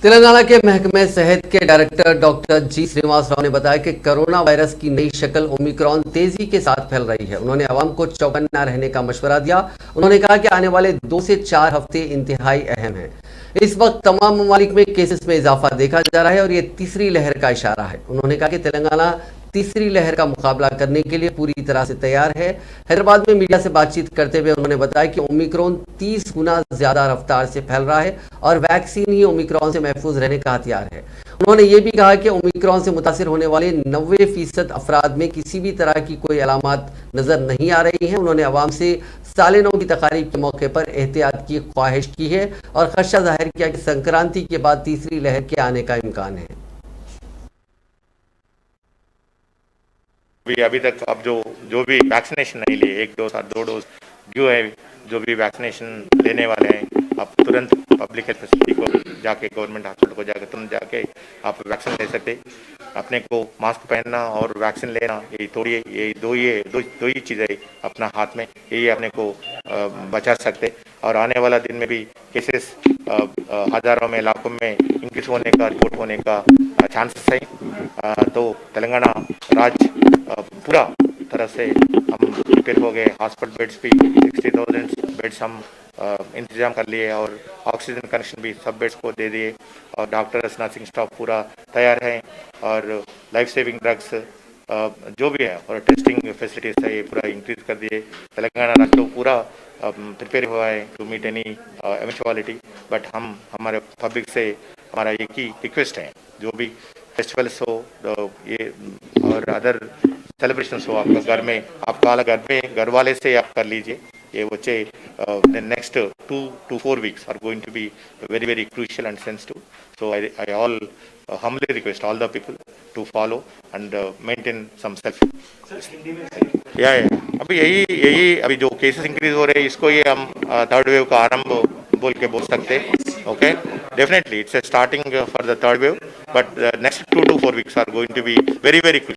तेलंगाना के महकमे सेहत के डायरेक्टर डॉक्टर जी श्रीनिवास राव ने बताया कि कोरोना वायरस की नई शक्ल ओमिक्रॉन तेजी के साथ फैल रही है। उन्होंने आवाम को चौकन्ना रहने का मशवरा दिया। उन्होंने कहा कि आने वाले 2 से 4 हफ्ते इंतहाई अहम हैं। इस वक्त तमाम ममालिक में केसेस में इजाफा देखा जा रहा है और ये तीसरी लहर का इशारा है। उन्होंने कहा कि तेलंगाना तीसरी लहर का मुकाबला करने के लिए पूरी तरह से तैयार है। हैदराबाद में मीडिया से बातचीत करते हुए उन्होंने बताया कि ओमिक्रॉन 30 गुना ज्यादा रफ्तार से फैल रहा है और वैक्सीन ही ओमिक्रॉन से महफूज रहने का हथियार है। उन्होंने ये भी कहा कि ओमिक्रॉन से मुतासिर होने वाले 90% अफराद में किसी भी तरह की कोई अलामत नजर नहीं आ रही हैं। उन्होंने आवाम से साल नौ की तकारीब के मौके पर एहतियात की ख्वाहिश की है और खदशा जाहिर किया कि संक्रांति के बाद तीसरी लहर के आने का इम्कान है। अभी तक अब जो भी वैक्सीनेशन नहीं लिए, 1 डोज और 2 डोज जो है, जो भी वैक्सीनेशन लेने वाले हैं, आप तुरंत पब्लिक हेल्थ फैसिलिटी को जाके, गवर्नमेंट हॉस्पिटल को जाके तुरंत जाके आप वैक्सीन ले सकते। अपने को मास्क पहनना और वैक्सीन लेना, यही दो ही चीज़ें अपना हाथ में, यही अपने को बचा सकते। और आने वाला दिन में भी केसेस हज़ारों में, लाखों में इंक्रीज होने का, रिपोर्ट होने का चांसेस है। तो तेलंगाना राज्य पूरा तरह से हम प्रिपेयर हो गए। हॉस्पिटल बेड्स भी 60,000 बेड्स हम इंतजाम कर लिए और ऑक्सीजन कनेक्शन भी सब बेड्स को दे दिए और डॉक्टर्स, नर्सिंग स्टाफ पूरा तैयार है और लाइफ सेविंग ड्रग्स जो भी है और टेस्टिंग फैसिलिटीज है, ये पूरा इंक्रीज कर दिए। तेलंगाना राज्य तो पूरा प्रिपेयर हुआ है to meet any eventuality. But हम हमारे पब्लिक से हमारा एक ही रिक्वेस्ट है, जो भी फेस्टिवल्स हो ये और अदर सेलिब्रेशंस हो, आपका घर में, आपका घर वाले से आप कर लीजिए। ये बच्चे the next 2 to 4 weeks are going to be very crucial and sensitive. So I all humbly request all the people to follow and maintain some self. या अभी यही अभी जो केसेस इंक्रीज हो रहे हैं, इसको ये हम थर्ड वेव का आरंभ बोल सकते हैं। Okay, definitely it's a starting for the third wave, but the next 2 to 4 weeks are going to be very crucial.